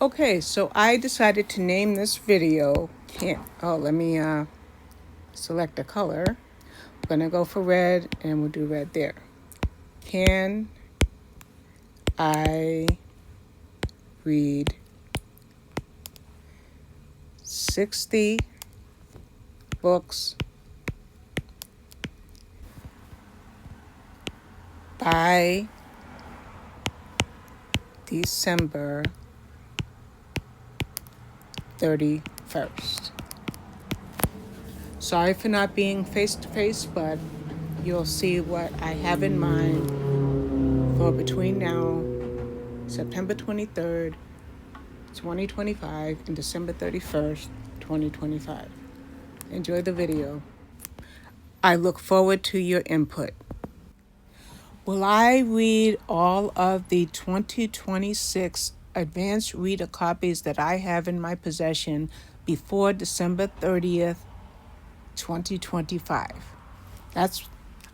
Okay, so I decided to name this video, let me select a color. I'm gonna go for red and we'll do red there. Can I read 60 books by December 31st? Sorry for not being face to face, but you'll see what I have in mind for between now, September 23rd, 2025, and December 31st, 2025. Enjoy the video. I look forward to your input. Will I read all of the 2026 advanced reader copies that I have in my possession before December 30th, 2025? That's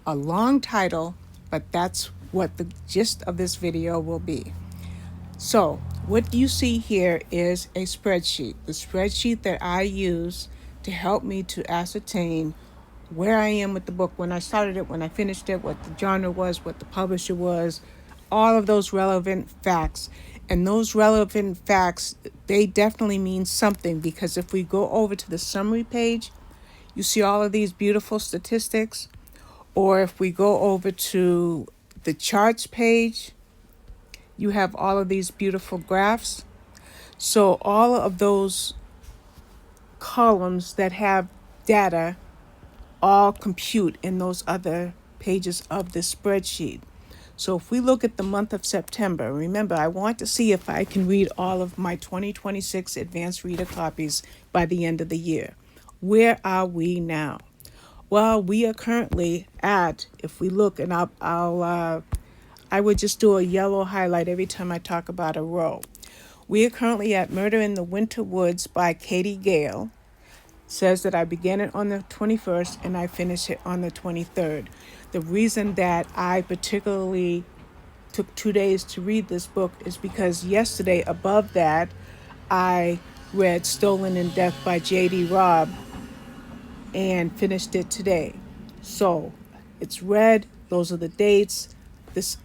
a long title, but that's what the gist of this video will be. So, what you see here is a spreadsheet. The spreadsheet that I use to help me to ascertain where I am with the book, when I started it, when I finished it, what the genre was, what the publisher was, all of those relevant facts. And those relevant facts, they definitely mean something, because if we go over to the summary page, you see all of these beautiful statistics. Or if we go over to the charts page, you have all of these beautiful graphs. So all of those columns that have data all compute in those other pages of the spreadsheet. So if we look at the month of September, remember, I want to see if I can read all of my 2026 advanced reader copies by the end of the year. Where are we now? Well, we are currently at, if we look, and I would just do a yellow highlight every time I talk about a row. We are currently at Murder in the Winter Woods by Katie Gale. Says that I began it on the 21st and I finished it on the 23rd. The reason that I particularly took 2 days to read this book is because yesterday, above that, I read Stolen in Death by J.D. Robb and finished it today. So it's read, those are the dates, this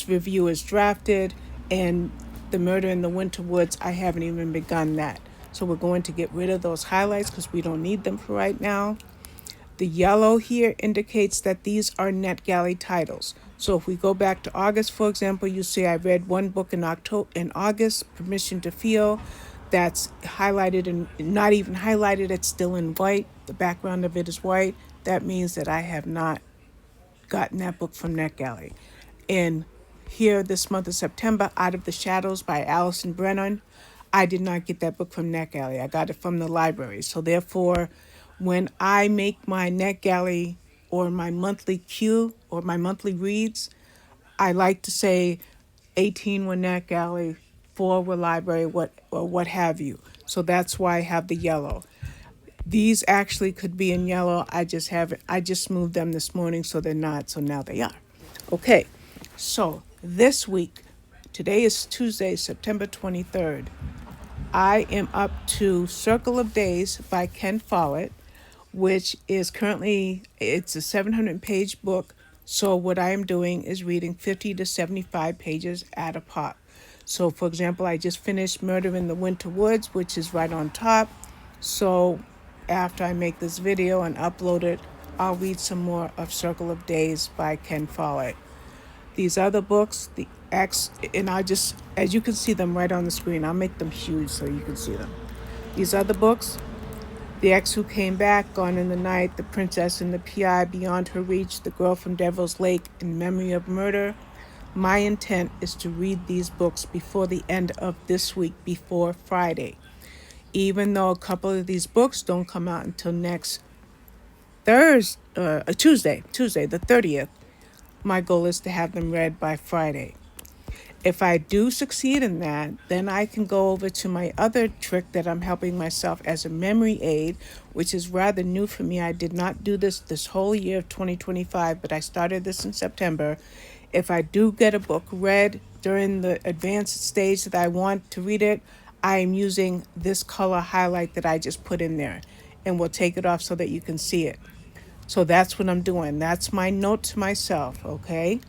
review is drafted, and the Murder in the Winter Woods, I haven't even begun that. So we're going to get rid of those highlights because we don't need them for right now. The yellow here indicates that these are NetGalley titles. So if we go back to August, for example, you see I read one book in August, Permission to Feel. That's highlighted and not even highlighted, it's still in white. The background of it is white. That means that I have not gotten that book from NetGalley. And here, this month of September, Out of the Shadows by Alison Brennan, I did not get that book from NetGalley. I got it from the library. So therefore, when I make my NetGalley or my monthly queue or my monthly reads, I like to say 18 were NetGalley, 4 were library, what have you. So that's why I have the yellow. These actually could be in yellow. I just moved them this morning so they're not, so now they are. Okay, so this week, today is Tuesday, September 23rd. I am up to Circle of Days by Ken Follett, which is currently, it's a 700-page book. So what I am doing is reading 50 to 75 pages at a pop. So for example, I just finished Murder in the Winter Woods, which is right on top. So after I make this video and upload it, I'll read some more of Circle of Days by Ken Follett. These other books, the X, and I just, as you can see them right on the screen, I'll make them huge so you can see them. These other books, The Ex Who Came Back, Gone in the Night, The Princess and the P.I., Beyond Her Reach, The Girl from Devil's Lake, In Memory of Murder. My intent is to read these books before the end of this week, before Friday. Even though a couple of these books don't come out until next Tuesday, the 30th, my goal is to have them read by Friday. If I do succeed in that, then I can go over to my other trick that I'm helping myself as a memory aid, which is rather new for me. I did not do this whole year of 2025, but I started this in September. If I do get a book read during the advanced stage that I want to read it, I'm using this color highlight that I just put in there, and we'll take it off so that you can see it. So that's what I'm doing. That's my note to myself, okay?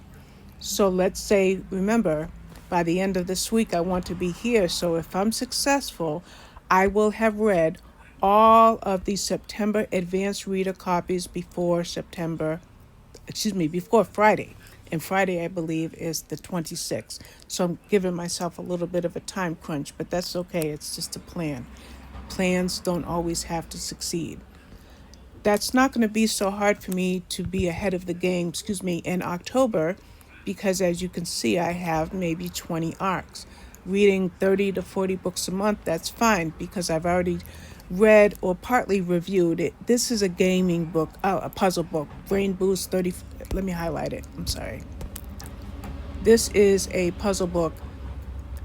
So let's say, remember, by the end of this week, I want to be here. So if I'm successful, I will have read all of the September advanced reader copies before Friday. And Friday, I believe, is the 26th. So I'm giving myself a little bit of a time crunch, but that's okay. It's just a plan. Plans don't always have to succeed. That's not going to be so hard for me to be ahead of the game, in October, because as you can see, I have maybe 20 arcs. Reading 30 to 40 books a month, that's fine because I've already read or partly reviewed it. This is a gaming book, a puzzle book, Brain Boost 30. Let me highlight it. I'm sorry. This is a puzzle book.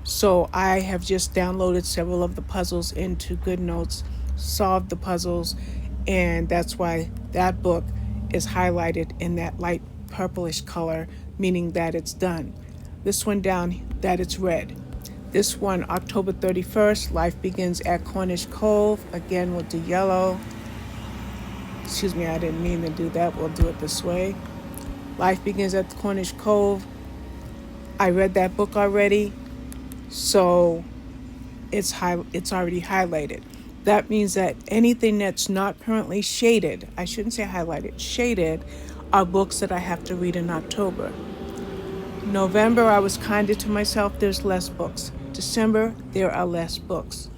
So I have just downloaded several of the puzzles into GoodNotes, solved the puzzles, and that's why that book is highlighted in that light purplish color, meaning that it's done. This one down, that it's read. This one, October 31st, Life Begins at Cornish Cove. Again, we'll do yellow. Excuse me, I didn't mean to do that. We'll do it this way. Life Begins at Cornish Cove. I read that book already, so it's already highlighted. That means that anything that's not currently shaded, I shouldn't say highlighted, shaded, are books that I have to read in October. November, I was kinder to myself, there's less books. December, there are less books.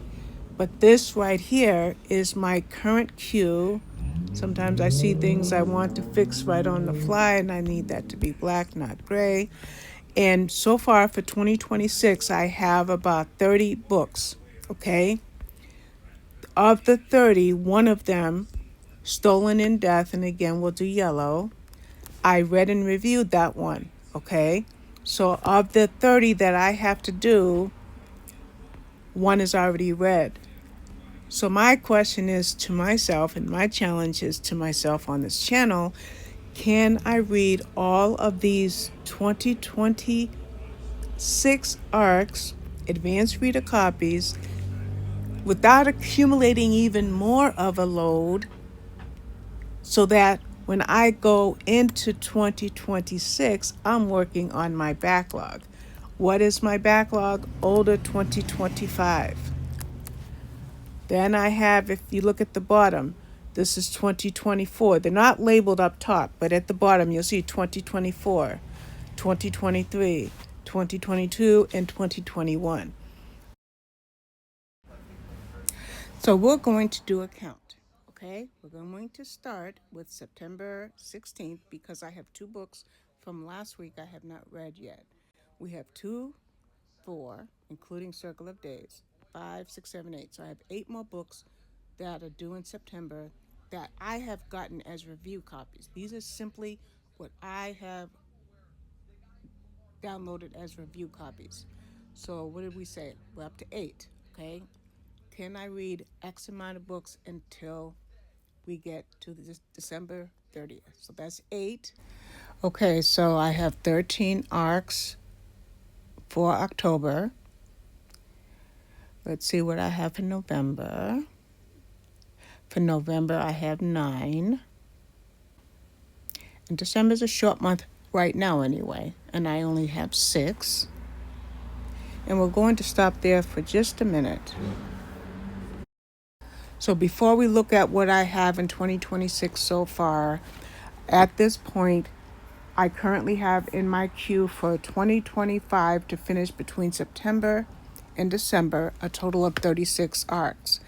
But this right here is my current queue. Sometimes I see things I want to fix right on the fly, and I need that to be black, not gray. And so far for 2026, I have about 30 books, okay? Of the 30, one of them, Stolen in Death, and again, we'll do yellow. I read and reviewed that one, okay? So of the 30 that I have to do, one is already read. So my question is to myself, and my challenge is to myself on this channel, can I read all of these 2026 ARCs, advanced reader copies, without accumulating even more of a load, so that when I go into 2026, I'm working on my backlog. What is my backlog? Older 2025. Then I have, if you look at the bottom, this is 2024. They're not labeled up top, but at the bottom you'll see 2024, 2023, 2022, and 2021. So we're going to do a count, okay? We're going to start with September 16th because I have two books from last week I have not read yet. We have 2, 4, including Circle of Days, 5, 6, 7, 8. So I have 8 more books that are due in September that I have gotten as review copies. These are simply what I have downloaded as review copies. So what did we say? We're up to 8, okay? Can I read X amount of books until we get to December 30th? So that's 8. Okay, so I have 13 arcs for October. Let's see what I have for November. For November, I have 9. And December's a short month right now anyway, and I only have 6. And we're going to stop there for just a minute. So before we look at what I have in 2026 so far, at this point, I currently have in my queue for 2025 to finish between September and December a total of 36 arcs.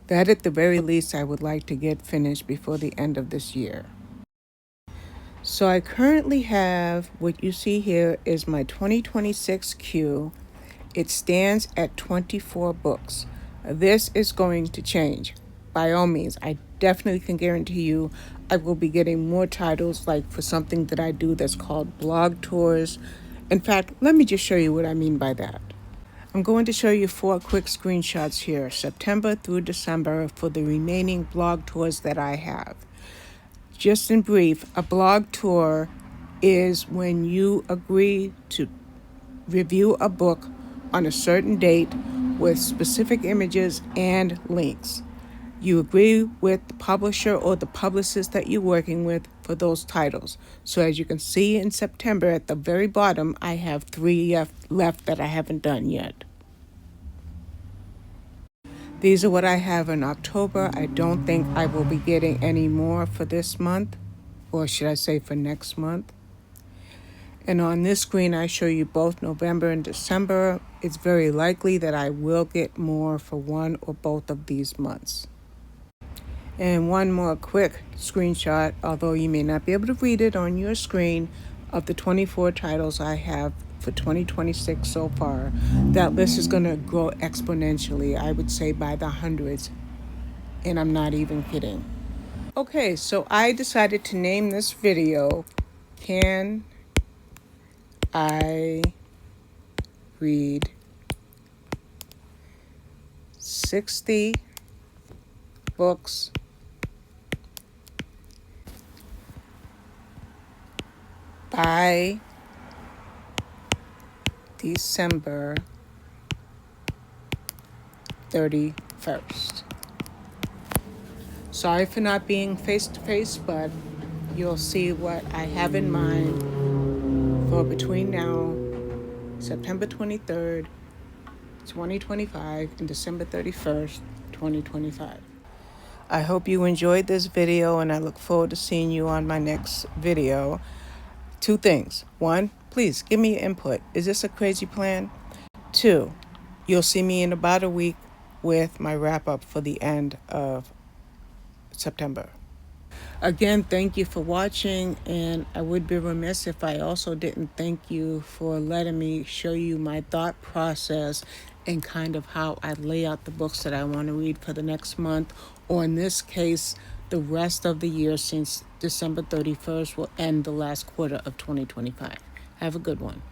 That at the very least I would like to get finished before the end of this year. So I currently have, what you see here is my 2026 queue. It stands at 24 books. This is going to change. By all means, I definitely can guarantee you I will be getting more titles, like for something that I do that's called blog tours. In fact, let me just show you what I mean by that. I'm going to show you 4 quick screenshots here, September through December, for the remaining blog tours that I have. Just in brief, a blog tour is when you agree to review a book on a certain date with specific images and links. You agree with the publisher or the publicist that you're working with for those titles. So as you can see in September at the very bottom, I have 3 left that I haven't done yet. These are what I have in October. I don't think I will be getting any more for this month, or should I say for next month. And on this screen, I show you both November and December. It's very likely that I will get more for one or both of these months. And one more quick screenshot, although you may not be able to read it on your screen, of the 24 titles I have for 2026 so far. That list is going to grow exponentially, I would say by the hundreds, and I'm not even kidding. Okay, so I decided to name this video, Can I Read 60 Books by December 31st. Sorry for not being face-to-face, but you'll see what I have in mind for between now, September 23rd, 2025, and December 31st, 2025. I hope you enjoyed this video, and I look forward to seeing you on my next video. 2 things. 1, please give me your input. Is this a crazy plan? 2, you'll see me in about a week with my wrap-up for the end of September. Again, thank you for watching, and I would be remiss if I also didn't thank you for letting me show you my thought process and kind of how I lay out the books that I want to read for the next month, or in this case, the rest of the year, since December 31st will end the last quarter of 2025. Have a good one.